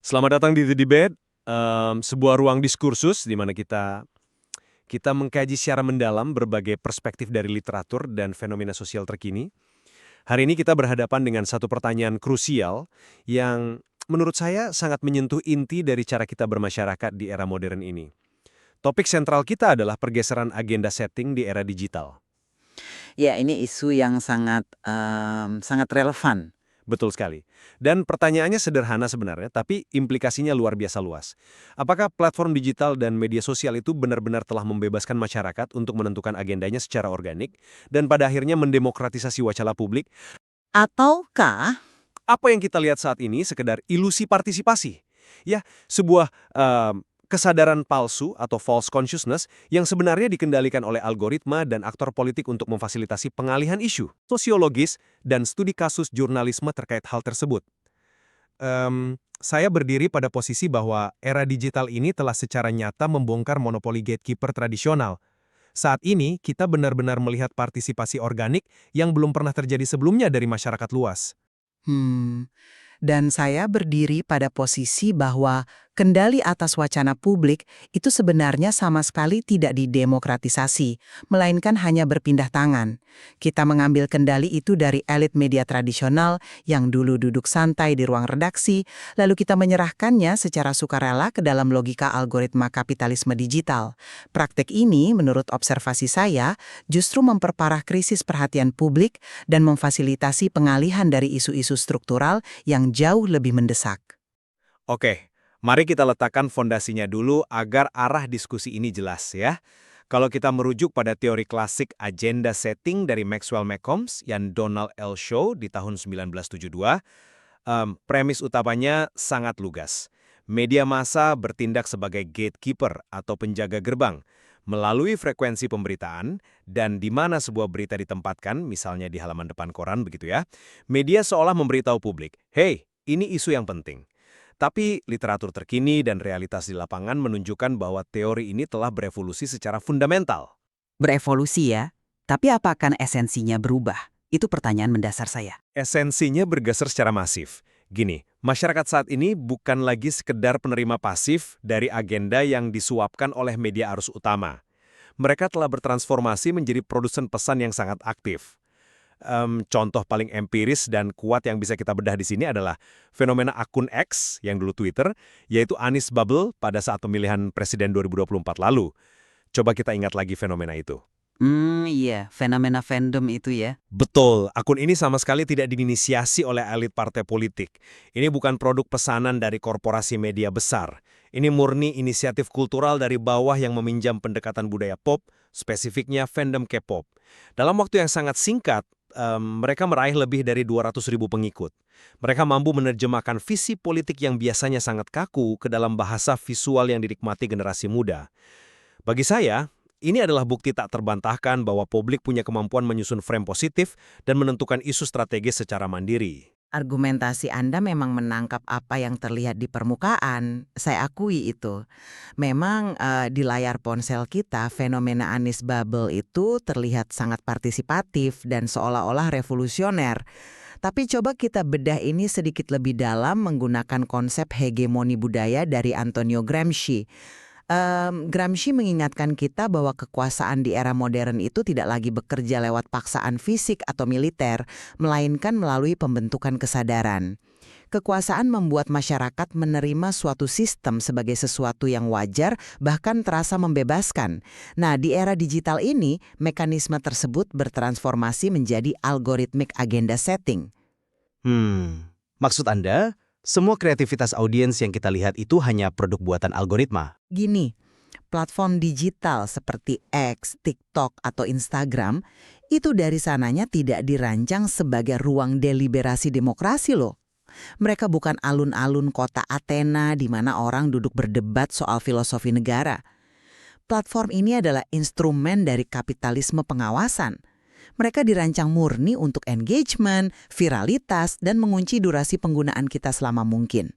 Selamat datang di The Debate, sebuah ruang diskursus di mana kita mengkaji secara mendalam berbagai perspektif dari literatur dan fenomena sosial terkini. Hari ini kita berhadapan dengan satu pertanyaan krusial yang menurut saya sangat menyentuh inti dari cara kita bermasyarakat di era modern ini. Topik sentral kita adalah pergeseran agenda setting di era digital. Ya, ini isu yang sangat relevan. Betul sekali. Dan pertanyaannya sederhana sebenarnya, tapi implikasinya luar biasa luas. Apakah platform digital dan media sosial itu benar-benar telah membebaskan masyarakat untuk menentukan agendanya secara organik dan pada akhirnya mendemokratisasi wacana publik? Ataukah Apa yang kita lihat saat ini sekedar ilusi partisipasi? Ya, sebuah kesadaran palsu atau false consciousness yang sebenarnya dikendalikan oleh algoritma dan aktor politik untuk memfasilitasi pengalihan isu sosiologis dan studi kasus jurnalisme terkait hal tersebut. Saya berdiri pada posisi bahwa era digital ini telah secara nyata membongkar monopoli gatekeeper tradisional. Saat ini, kita benar-benar melihat partisipasi organik yang belum pernah terjadi sebelumnya dari masyarakat luas. hmm, dan saya berdiri pada posisi bahwa kendali atas wacana publik itu sebenarnya sama sekali tidak didemokratisasi, melainkan hanya berpindah tangan. Kita mengambil kendali itu dari elit media tradisional yang dulu duduk santai di ruang redaksi, lalu kita menyerahkannya secara sukarela ke dalam logika algoritma kapitalisme digital. Praktek ini, menurut observasi saya, justru memperparah krisis perhatian publik dan memfasilitasi pengalihan dari isu-isu struktural yang jauh lebih mendesak. Oke, mari kita letakkan fondasinya dulu agar arah diskusi ini jelas ya. Kalau kita merujuk pada teori klasik agenda setting dari Maxwell Malcolm dan Donald L. Shaw di tahun 1972, premis utamanya sangat lugas. Media massa bertindak sebagai gatekeeper atau penjaga gerbang, melalui frekuensi pemberitaan, dan di mana sebuah berita ditempatkan, misalnya di halaman depan koran begitu ya, media seolah memberitahu publik, "Hey, ini isu yang penting." Tapi literatur terkini dan realitas di lapangan menunjukkan bahwa teori ini telah berevolusi secara fundamental. Berevolusi ya, tapi apakah esensinya berubah? Itu pertanyaan mendasar saya. Esensinya bergeser secara masif. Gini, masyarakat saat ini bukan lagi sekedar penerima pasif dari agenda yang disuapkan oleh media arus utama. Mereka telah bertransformasi menjadi produsen pesan yang sangat aktif. Contoh paling empiris dan kuat yang bisa kita bedah di sini adalah fenomena akun X, yang dulu Twitter, yaitu Anies Bubble pada saat pemilihan Presiden 2024 lalu. Coba kita ingat lagi fenomena itu. Iya, fenomena fandom itu ya. Betul, akun ini sama sekali tidak diinisiasi oleh elit partai politik. Ini bukan produk pesanan dari korporasi media besar. Ini murni inisiatif kultural dari bawah yang meminjam pendekatan budaya pop, spesifiknya fandom K-pop. Dalam waktu yang sangat singkat, mereka meraih lebih dari 200.000 pengikut. Mereka mampu menerjemahkan visi politik yang biasanya sangat kaku ke dalam bahasa visual yang dinikmati generasi muda. Bagi saya, ini adalah bukti tak terbantahkan bahwa publik punya kemampuan menyusun frame positif dan menentukan isu strategis secara mandiri. Argumentasi Anda memang menangkap apa yang terlihat di permukaan. Saya akui itu. Memang di layar ponsel kita, fenomena Anies Bubble itu terlihat sangat partisipatif dan seolah-olah revolusioner. Tapi coba kita bedah ini sedikit lebih dalam menggunakan konsep hegemoni budaya dari Antonio Gramsci. Gramsci mengingatkan kita bahwa kekuasaan di era modern itu tidak lagi bekerja lewat paksaan fisik atau militer, melainkan melalui pembentukan kesadaran. Kekuasaan membuat masyarakat menerima suatu sistem sebagai sesuatu yang wajar, bahkan terasa membebaskan. Nah, di era digital ini, mekanisme tersebut bertransformasi menjadi algoritmik agenda setting. Maksud Anda, semua kreativitas audiens yang kita lihat itu hanya produk buatan algoritma? Gini, platform digital seperti X, TikTok, atau Instagram, itu dari sananya tidak dirancang sebagai ruang deliberasi demokrasi loh. Mereka bukan alun-alun kota Athena di mana orang duduk berdebat soal filosofi negara. Platform ini adalah instrumen dari kapitalisme pengawasan. Mereka dirancang murni untuk engagement, viralitas, dan mengunci durasi penggunaan kita selama mungkin.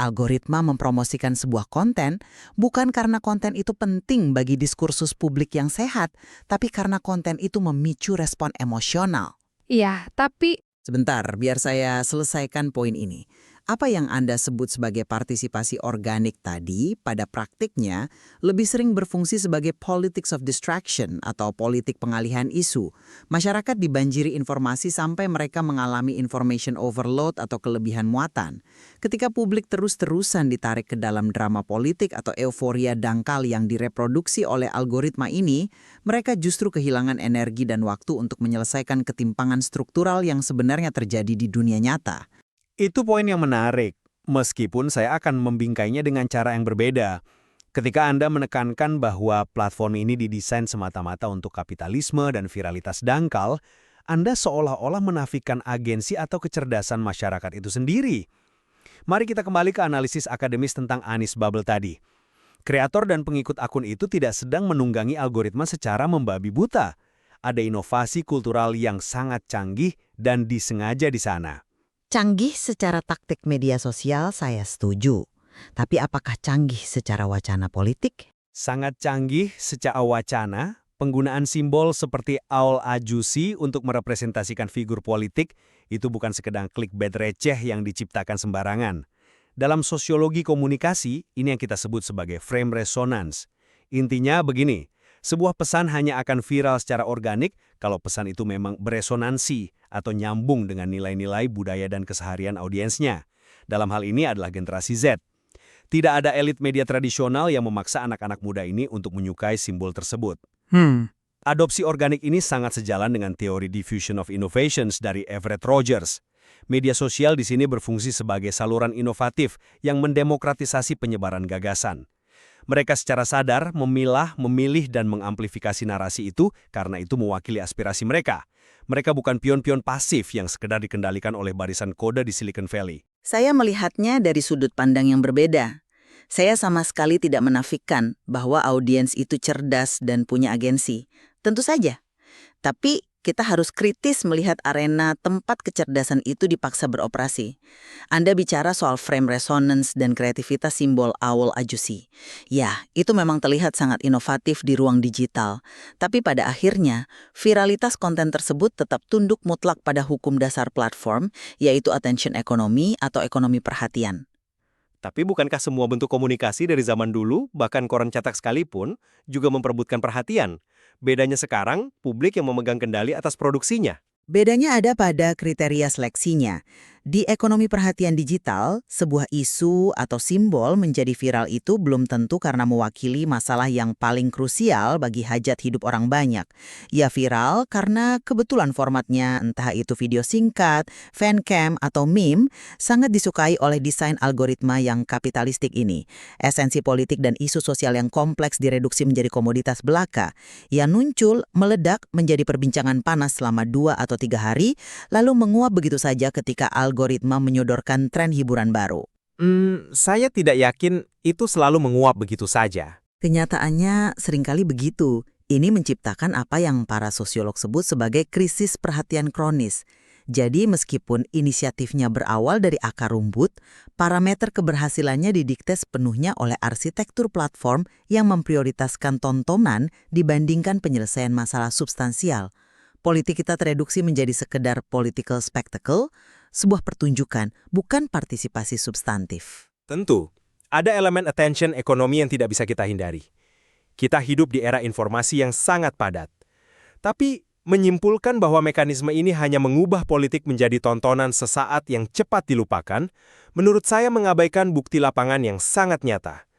Algoritma mempromosikan sebuah konten bukan karena konten itu penting bagi diskursus publik yang sehat, tapi karena konten itu memicu respon emosional. Iya, tapi Sebentar, biar saya selesaikan poin ini. Apa yang Anda sebut sebagai partisipasi organik tadi pada praktiknya lebih sering berfungsi sebagai politics of distraction atau politik pengalihan isu. Masyarakat dibanjiri informasi sampai mereka mengalami information overload atau kelebihan muatan. Ketika publik terus-terusan ditarik ke dalam drama politik atau euforia dangkal yang direproduksi oleh algoritma ini, mereka justru kehilangan energi dan waktu untuk menyelesaikan ketimpangan struktural yang sebenarnya terjadi di dunia nyata. Itu poin yang menarik, meskipun saya akan membingkainya dengan cara yang berbeda. Ketika Anda menekankan bahwa platform ini didesain semata-mata untuk kapitalisme dan viralitas dangkal, Anda seolah-olah menafikan agensi atau kecerdasan masyarakat itu sendiri. Mari kita kembali ke analisis akademis tentang Anies Bubble tadi. Kreator dan pengikut akun itu tidak sedang menunggangi algoritma secara membabi buta. Ada inovasi kultural yang sangat canggih dan disengaja di sana. Canggih secara taktik media sosial saya setuju. Tapi apakah canggih secara wacana politik? Sangat canggih secara wacana, penggunaan simbol seperti Aul Ajusi untuk merepresentasikan figur politik itu bukan sekedar clickbait receh yang diciptakan sembarangan. Dalam sosiologi komunikasi, ini yang kita sebut sebagai frame resonance. Intinya begini, sebuah pesan hanya akan viral secara organik kalau pesan itu memang beresonansi atau nyambung dengan nilai-nilai budaya dan keseharian audiensnya. Dalam hal ini adalah generasi Z. Tidak ada elit media tradisional yang memaksa anak-anak muda ini untuk menyukai simbol tersebut. Adopsi organik ini sangat sejalan dengan teori diffusion of innovations dari Everett Rogers. Media sosial di sini berfungsi sebagai saluran inovatif yang mendemokratisasi penyebaran gagasan. Mereka secara sadar memilah, memilih, dan mengamplifikasi narasi itu karena itu mewakili aspirasi mereka. Mereka bukan pion-pion pasif yang sekedar dikendalikan oleh barisan kode di Silicon Valley. Saya melihatnya dari sudut pandang yang berbeda. Saya sama sekali tidak menafikan bahwa audiens itu cerdas dan punya agensi. Tentu saja. Tapi kita harus kritis melihat arena tempat kecerdasan itu dipaksa beroperasi. Anda bicara soal frame resonance dan kreativitas simbol Aul Ajusi. Ya, itu memang terlihat sangat inovatif di ruang digital. Tapi pada akhirnya, viralitas konten tersebut tetap tunduk mutlak pada hukum dasar platform, yaitu attention economy atau ekonomi perhatian. Tapi bukankah semua bentuk komunikasi dari zaman dulu, bahkan koran cetak sekalipun, juga memperebutkan perhatian? Bedanya sekarang, publik yang memegang kendali atas produksinya. Bedanya ada pada kriteria seleksinya. Di ekonomi perhatian digital, sebuah isu atau simbol menjadi viral itu belum tentu karena mewakili masalah yang paling krusial bagi hajat hidup orang banyak. Ia viral karena kebetulan formatnya, entah itu video singkat, fancam, atau meme, sangat disukai oleh desain algoritma yang kapitalistik ini. Esensi politik dan isu sosial yang kompleks direduksi menjadi komoditas belaka. Ia muncul, meledak, menjadi perbincangan panas selama 2 atau 3 hari, lalu menguap begitu saja ketika algoritma menyodorkan tren hiburan baru. Saya tidak yakin itu selalu menguap begitu saja. Kenyataannya seringkali begitu. Ini menciptakan apa yang para sosiolog sebut sebagai krisis perhatian kronis. Jadi meskipun inisiatifnya berawal dari akar rumput, parameter keberhasilannya didikte sepenuhnya oleh arsitektur platform yang memprioritaskan tontonan dibandingkan penyelesaian masalah substansial. Politik kita tereduksi menjadi sekedar political spectacle, sebuah pertunjukan, bukan partisipasi substantif. Tentu, ada elemen attention ekonomi yang tidak bisa kita hindari. Kita hidup di era informasi yang sangat padat. Tapi, menyimpulkan bahwa mekanisme ini hanya mengubah politik menjadi tontonan sesaat yang cepat dilupakan, menurut saya mengabaikan bukti lapangan yang sangat nyata.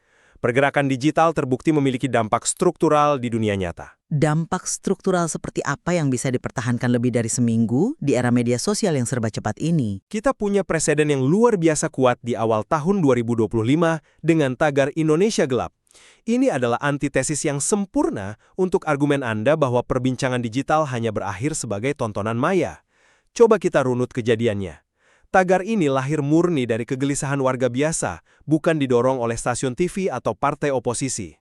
Pergerakan digital terbukti memiliki dampak struktural di dunia nyata. Dampak struktural seperti apa yang bisa dipertahankan lebih dari seminggu di era media sosial yang serba cepat ini? Kita punya presiden yang luar biasa kuat di awal tahun 2025 dengan tagar Indonesia Gelap. Ini adalah antitesis yang sempurna untuk argumen Anda bahwa perbincangan digital hanya berakhir sebagai tontonan maya. Coba kita runut kejadiannya. Tagar ini lahir murni dari kegelisahan warga biasa, bukan didorong oleh stasiun TV atau partai oposisi.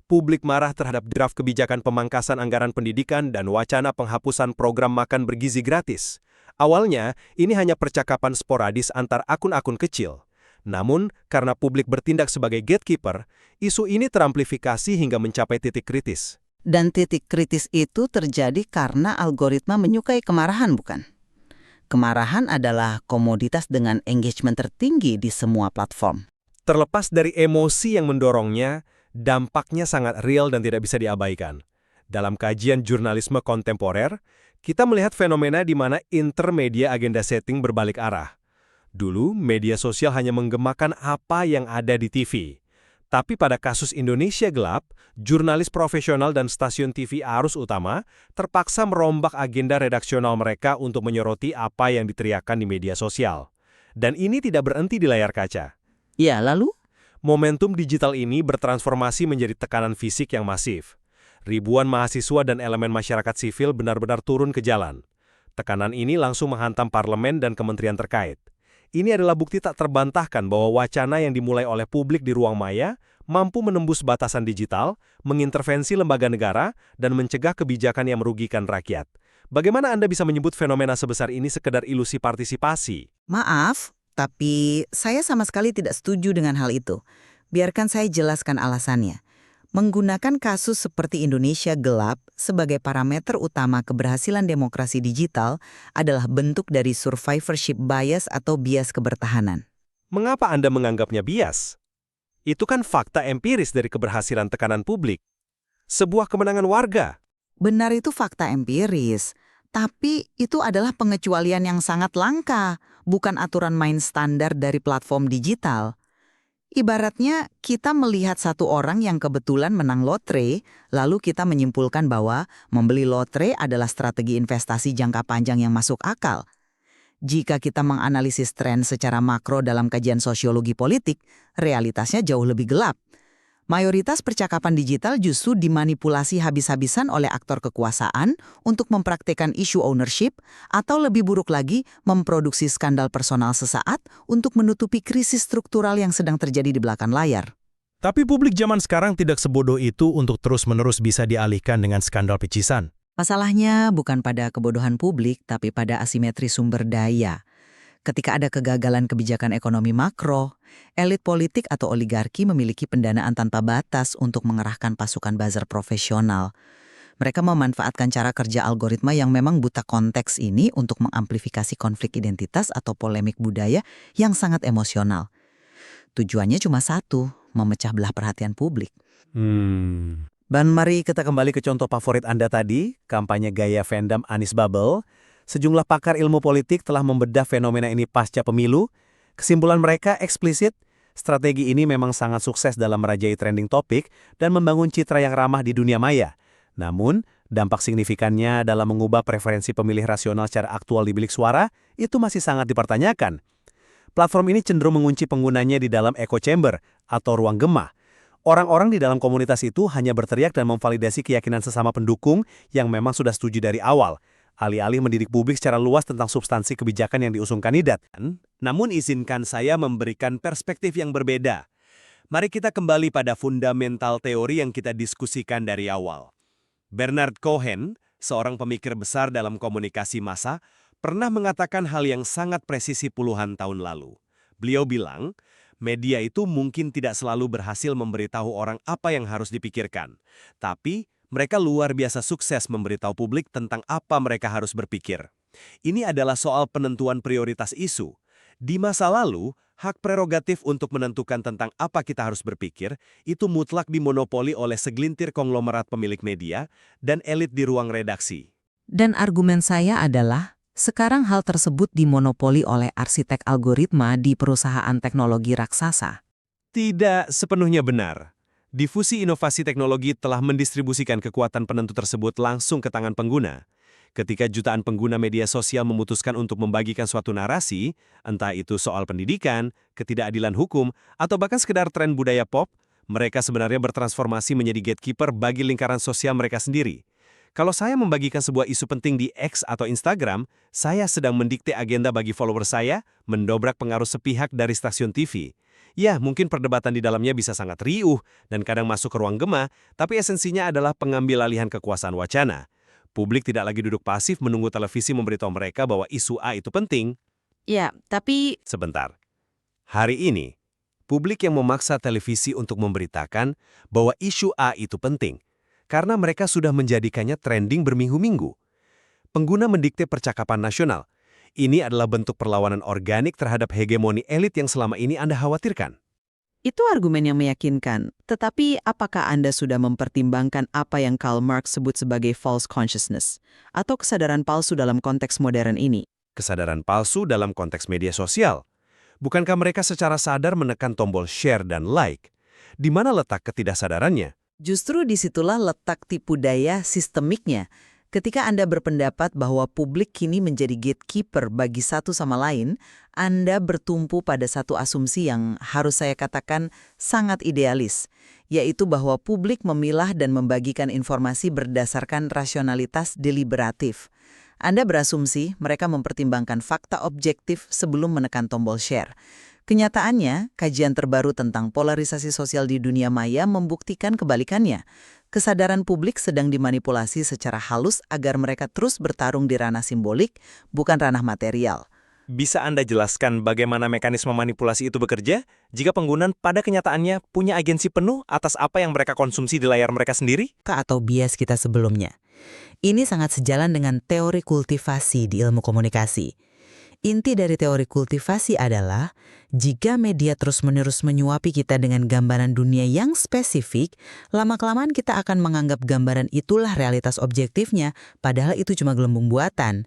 Publik marah terhadap draft kebijakan pemangkasan anggaran pendidikan dan wacana penghapusan program makan bergizi gratis. Awalnya, ini hanya percakapan sporadis antar akun-akun kecil. Namun, karena publik bertindak sebagai gatekeeper, isu ini teramplifikasi hingga mencapai titik kritis. Dan titik kritis itu terjadi karena algoritma menyukai kemarahan, bukan? Kemarahan adalah komoditas dengan engagement tertinggi di semua platform. Terlepas dari emosi yang mendorongnya, dampaknya sangat real dan tidak bisa diabaikan. Dalam kajian jurnalisme kontemporer, kita melihat fenomena di mana intermedia agenda setting berbalik arah. Dulu, media sosial hanya menggemakan apa yang ada di TV. Tapi pada kasus Indonesia Gelap, jurnalis profesional dan stasiun TV arus utama terpaksa merombak agenda redaksional mereka untuk menyoroti apa yang diteriakkan di media sosial. Dan ini tidak berhenti di layar kaca. Ya, lalu? Momentum digital ini bertransformasi menjadi tekanan fisik yang masif. Ribuan mahasiswa dan elemen masyarakat sivil benar-benar turun ke jalan. Tekanan ini langsung menghantam parlemen dan kementerian terkait. Ini adalah bukti tak terbantahkan bahwa wacana yang dimulai oleh publik di ruang maya mampu menembus batasan digital, mengintervensi lembaga negara, dan mencegah kebijakan yang merugikan rakyat. Bagaimana Anda bisa menyebut fenomena sebesar ini sekedar ilusi partisipasi? Maaf, tapi saya sama sekali tidak setuju dengan hal itu. Biarkan saya jelaskan alasannya. Menggunakan kasus seperti Indonesia Gelap sebagai parameter utama keberhasilan demokrasi digital adalah bentuk dari survivorship bias atau bias kebertahanan. Mengapa Anda menganggapnya bias? Itu kan fakta empiris dari keberhasilan tekanan publik. Sebuah kemenangan warga. Benar, itu fakta empiris. Tapi itu adalah pengecualian yang sangat langka, bukan aturan main standar dari platform digital. Ibaratnya kita melihat satu orang yang kebetulan menang lotre, lalu kita menyimpulkan bahwa membeli lotre adalah strategi investasi jangka panjang yang masuk akal. Jika kita menganalisis tren secara makro dalam kajian sosiologi politik, realitasnya jauh lebih gelap. Mayoritas percakapan digital justru dimanipulasi habis-habisan oleh aktor kekuasaan untuk mempraktikkan isu ownership atau lebih buruk lagi memproduksi skandal personal sesaat untuk menutupi krisis struktural yang sedang terjadi di belakang layar. Tapi publik zaman sekarang tidak sebodoh itu untuk terus-menerus bisa dialihkan dengan skandal picisan. Masalahnya bukan pada kebodohan publik, tapi pada asimetri sumber daya. Ketika ada kegagalan kebijakan ekonomi makro, elit politik atau oligarki memiliki pendanaan tanpa batas untuk mengerahkan pasukan buzzer profesional. Mereka memanfaatkan cara kerja algoritma yang memang buta konteks ini untuk mengamplifikasi konflik identitas atau polemik budaya yang sangat emosional. Tujuannya cuma satu, memecah belah perhatian publik. Dan mari kita kembali ke contoh favorit Anda tadi, kampanye gaya fandom Anies Bubble. Sejumlah pakar ilmu politik telah membedah fenomena ini pasca pemilu. Kesimpulan mereka eksplisit, strategi ini memang sangat sukses dalam merajai trending topik dan membangun citra yang ramah di dunia maya. Namun, dampak signifikannya dalam mengubah preferensi pemilih rasional secara aktual di bilik suara itu masih sangat dipertanyakan. Platform ini cenderung mengunci penggunanya di dalam echo chamber atau ruang gema. Orang-orang di dalam komunitas itu hanya berteriak dan memvalidasi keyakinan sesama pendukung yang memang sudah setuju dari awal, alih-alih mendidik publik secara luas tentang substansi kebijakan yang diusung kandidat. Namun izinkan saya memberikan perspektif yang berbeda. Mari kita kembali pada fundamental teori yang kita diskusikan dari awal. Bernard Cohen, seorang pemikir besar dalam komunikasi massa, pernah mengatakan hal yang sangat presisi puluhan tahun lalu. Beliau bilang, media itu mungkin tidak selalu berhasil memberitahu orang apa yang harus dipikirkan, tapi mereka luar biasa sukses memberitahu publik tentang apa mereka harus berpikir. Ini adalah soal penentuan prioritas isu. Di masa lalu, hak prerogatif untuk menentukan tentang apa kita harus berpikir itu mutlak dimonopoli oleh segelintir konglomerat pemilik media dan elit di ruang redaksi. Dan argumen saya adalah, sekarang hal tersebut dimonopoli oleh arsitek algoritma di perusahaan teknologi raksasa. Tidak sepenuhnya benar. Difusi inovasi teknologi telah mendistribusikan kekuatan penentu tersebut langsung ke tangan pengguna. Ketika jutaan pengguna media sosial memutuskan untuk membagikan suatu narasi, entah itu soal pendidikan, ketidakadilan hukum, atau bahkan sekedar tren budaya pop, mereka sebenarnya bertransformasi menjadi gatekeeper bagi lingkaran sosial mereka sendiri. Kalau saya membagikan sebuah isu penting di X atau Instagram, saya sedang mendikte agenda bagi follower saya, mendobrak pengaruh sepihak dari stasiun TV. Ya, mungkin perdebatan di dalamnya bisa sangat riuh dan kadang masuk ke ruang gema, tapi esensinya adalah pengambil alihan kekuasaan wacana. Publik tidak lagi duduk pasif menunggu televisi memberitahu mereka bahwa isu A itu penting. Ya, tapi Sebentar. Hari ini, publik yang memaksa televisi untuk memberitakan bahwa isu A itu penting, karena mereka sudah menjadikannya trending berminggu-minggu. Pengguna mendikte percakapan nasional. Ini adalah bentuk perlawanan organik terhadap hegemoni elit yang selama ini Anda khawatirkan. Itu argumen yang meyakinkan. Tetapi apakah Anda sudah mempertimbangkan apa yang Karl Marx sebut sebagai false consciousness atau kesadaran palsu dalam konteks modern ini? Kesadaran palsu dalam konteks media sosial. Bukankah mereka secara sadar menekan tombol share dan like? Di mana letak ketidaksadarannya? Justru disitulah letak tipu daya sistemiknya. Ketika Anda berpendapat bahwa publik kini menjadi gatekeeper bagi satu sama lain, Anda bertumpu pada satu asumsi yang harus saya katakan sangat idealis, yaitu bahwa publik memilah dan membagikan informasi berdasarkan rasionalitas deliberatif. Anda berasumsi mereka mempertimbangkan fakta objektif sebelum menekan tombol share. Kenyataannya, kajian terbaru tentang polarisasi sosial di dunia maya membuktikan kebalikannya. Kesadaran publik sedang dimanipulasi secara halus agar mereka terus bertarung di ranah simbolik, bukan ranah material. Bisa Anda jelaskan bagaimana mekanisme manipulasi itu bekerja jika pengguna pada kenyataannya punya agensi penuh atas apa yang mereka konsumsi di layar mereka sendiri? Atau bias kita sebelumnya. Ini sangat sejalan dengan teori kultivasi di ilmu komunikasi. Inti dari teori kultivasi adalah, jika media terus-menerus menyuapi kita dengan gambaran dunia yang spesifik, lama-kelamaan kita akan menganggap gambaran itulah realitas objektifnya, padahal itu cuma gelembung buatan.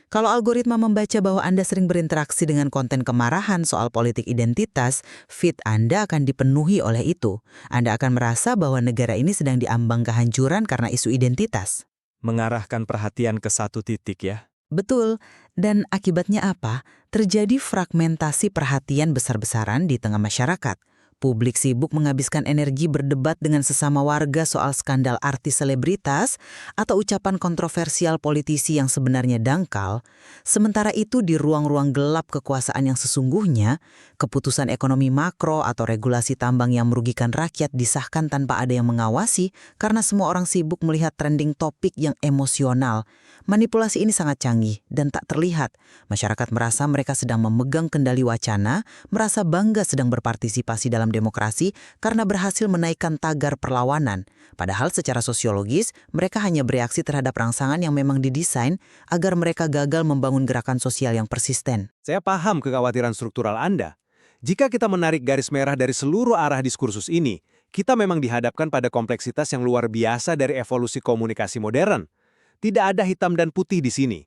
Kalau algoritma membaca bahwa Anda sering berinteraksi dengan konten kemarahan soal politik identitas, feed Anda akan dipenuhi oleh itu. Anda akan merasa bahwa negara ini sedang diambang kehancuran karena isu identitas. Mengarahkan perhatian ke satu titik ya. Betul, dan akibatnya apa? Terjadi fragmentasi perhatian besar-besaran di tengah masyarakat. Publik sibuk menghabiskan energi berdebat dengan sesama warga soal skandal artis selebritas atau ucapan kontroversial politisi yang sebenarnya dangkal. Sementara itu di ruang-ruang gelap kekuasaan yang sesungguhnya, keputusan ekonomi makro atau regulasi tambang yang merugikan rakyat disahkan tanpa ada yang mengawasi karena semua orang sibuk melihat trending topik yang emosional. Manipulasi ini sangat canggih dan tak terlihat. Masyarakat merasa mereka sedang memegang kendali wacana, merasa bangga sedang berpartisipasi dalam demokrasi karena berhasil menaikkan tagar perlawanan. Padahal secara sosiologis, mereka hanya bereaksi terhadap rangsangan yang memang didesain agar mereka gagal membangun gerakan sosial yang persisten. Saya paham kekhawatiran struktural Anda. Jika kita menarik garis merah dari seluruh arah diskursus ini, kita memang dihadapkan pada kompleksitas yang luar biasa dari evolusi komunikasi modern. Tidak ada hitam dan putih di sini.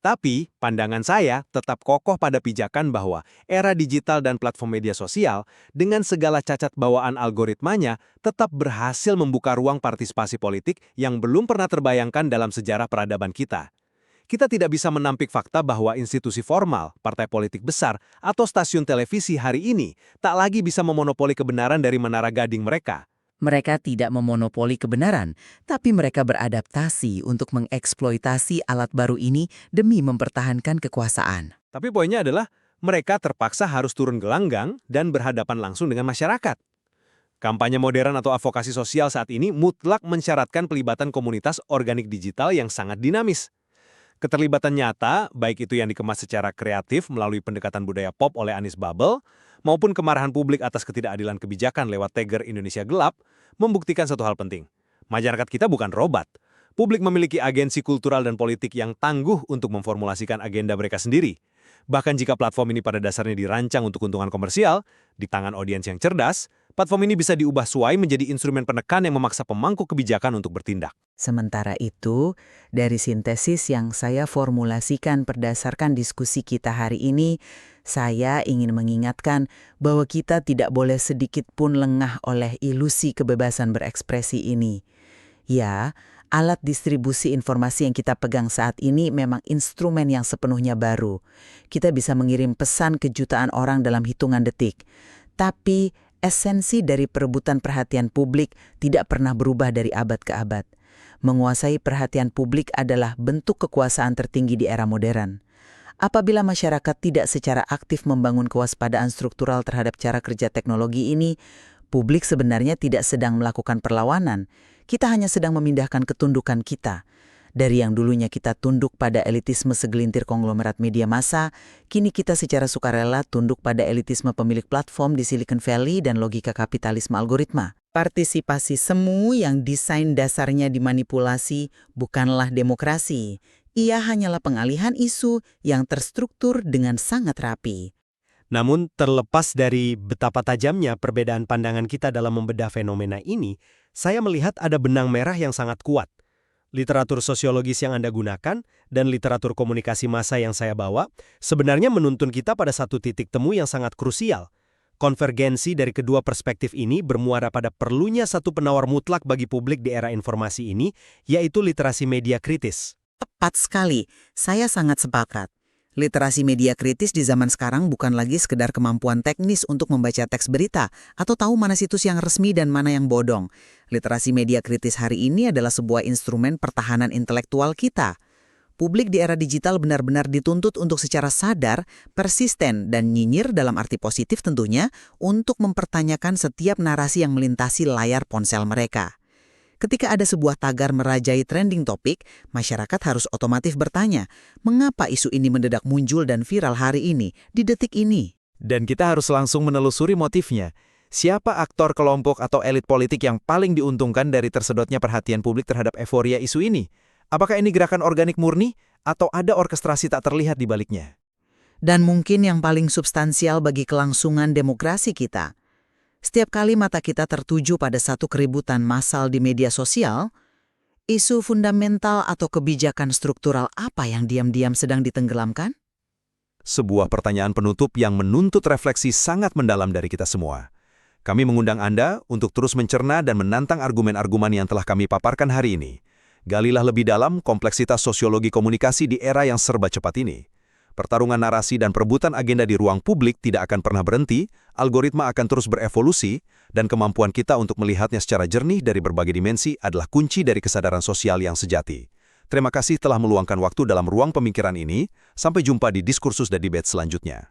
Tapi, pandangan saya tetap kokoh pada pijakan bahwa era digital dan platform media sosial dengan segala cacat bawaan algoritmanya tetap berhasil membuka ruang partisipasi politik yang belum pernah terbayangkan dalam sejarah peradaban kita. Kita tidak bisa menampik fakta bahwa institusi formal, partai politik besar, atau stasiun televisi hari ini tak lagi bisa memonopoli kebenaran dari menara gading mereka. Mereka tidak memonopoli kebenaran, tapi mereka beradaptasi untuk mengeksploitasi alat baru ini demi mempertahankan kekuasaan. Tapi poinnya adalah mereka terpaksa harus turun gelanggang dan berhadapan langsung dengan masyarakat. Kampanye modern atau advokasi sosial saat ini mutlak mensyaratkan pelibatan komunitas organik digital yang sangat dinamis. Keterlibatan nyata, baik itu yang dikemas secara kreatif melalui pendekatan budaya pop oleh Anies Bubble, maupun kemarahan publik atas ketidakadilan kebijakan lewat tagar Indonesia Gelap, membuktikan satu hal penting. Masyarakat kita bukan robot. Publik memiliki agensi kultural dan politik yang tangguh untuk memformulasikan agenda mereka sendiri. Bahkan jika platform ini pada dasarnya dirancang untuk keuntungan komersial, di tangan audiens yang cerdas, platform ini bisa diubah suai menjadi instrumen penekan yang memaksa pemangku kebijakan untuk bertindak. Sementara itu, dari sintesis yang saya formulasikan berdasarkan diskusi kita hari ini, saya ingin mengingatkan bahwa kita tidak boleh sedikit pun lengah oleh ilusi kebebasan berekspresi ini. Ya, alat distribusi informasi yang kita pegang saat ini memang instrumen yang sepenuhnya baru. Kita bisa mengirim pesan ke jutaan orang dalam hitungan detik. Tapi esensi dari perebutan perhatian publik tidak pernah berubah dari abad ke abad. Menguasai perhatian publik adalah bentuk kekuasaan tertinggi di era modern. Apabila masyarakat tidak secara aktif membangun kewaspadaan struktural terhadap cara kerja teknologi ini, publik sebenarnya tidak sedang melakukan perlawanan. Kita hanya sedang memindahkan ketundukan kita. Dari yang dulunya kita tunduk pada elitisme segelintir konglomerat media massa, kini kita secara sukarela tunduk pada elitisme pemilik platform di Silicon Valley dan logika kapitalisme algoritma. Partisipasi semu yang desain dasarnya dimanipulasi bukanlah demokrasi. Ia hanyalah pengalihan isu yang terstruktur dengan sangat rapi. Namun, terlepas dari betapa tajamnya perbedaan pandangan kita dalam membedah fenomena ini, saya melihat ada benang merah yang sangat kuat. Literatur sosiologis yang Anda gunakan dan literatur komunikasi massa yang saya bawa sebenarnya menuntun kita pada satu titik temu yang sangat krusial. Konvergensi dari kedua perspektif ini bermuara pada perlunya satu penawar mutlak bagi publik di era informasi ini, yaitu literasi media kritis. Tepat sekali, saya sangat sepakat. Literasi media kritis di zaman sekarang bukan lagi sekedar kemampuan teknis untuk membaca teks berita atau tahu mana situs yang resmi dan mana yang bodong. Literasi media kritis hari ini adalah sebuah instrumen pertahanan intelektual kita. Publik di era digital benar-benar dituntut untuk secara sadar, persisten, dan nyinyir dalam arti positif tentunya untuk mempertanyakan setiap narasi yang melintasi layar ponsel mereka. Ketika ada sebuah tagar merajai trending topik, masyarakat harus otomatis bertanya, mengapa isu ini mendadak muncul dan viral hari ini, di detik ini? Dan kita harus langsung menelusuri motifnya. Siapa aktor kelompok atau elit politik yang paling diuntungkan dari tersedotnya perhatian publik terhadap euforia isu ini? Apakah ini gerakan organik murni atau ada orkestrasi tak terlihat di baliknya? Dan mungkin yang paling substansial bagi kelangsungan demokrasi kita. Setiap kali mata kita tertuju pada satu keributan massal di media sosial, isu fundamental atau kebijakan struktural apa yang diam-diam sedang ditenggelamkan? Sebuah pertanyaan penutup yang menuntut refleksi sangat mendalam dari kita semua. Kami mengundang Anda untuk terus mencerna dan menantang argumen-argumen yang telah kami paparkan hari ini. Galilah lebih dalam kompleksitas sosiologi komunikasi di era yang serba cepat ini. Pertarungan narasi dan perebutan agenda di ruang publik tidak akan pernah berhenti, algoritma akan terus berevolusi, dan kemampuan kita untuk melihatnya secara jernih dari berbagai dimensi adalah kunci dari kesadaran sosial yang sejati. Terima kasih telah meluangkan waktu dalam ruang pemikiran ini. Sampai jumpa di diskursus dan debat selanjutnya.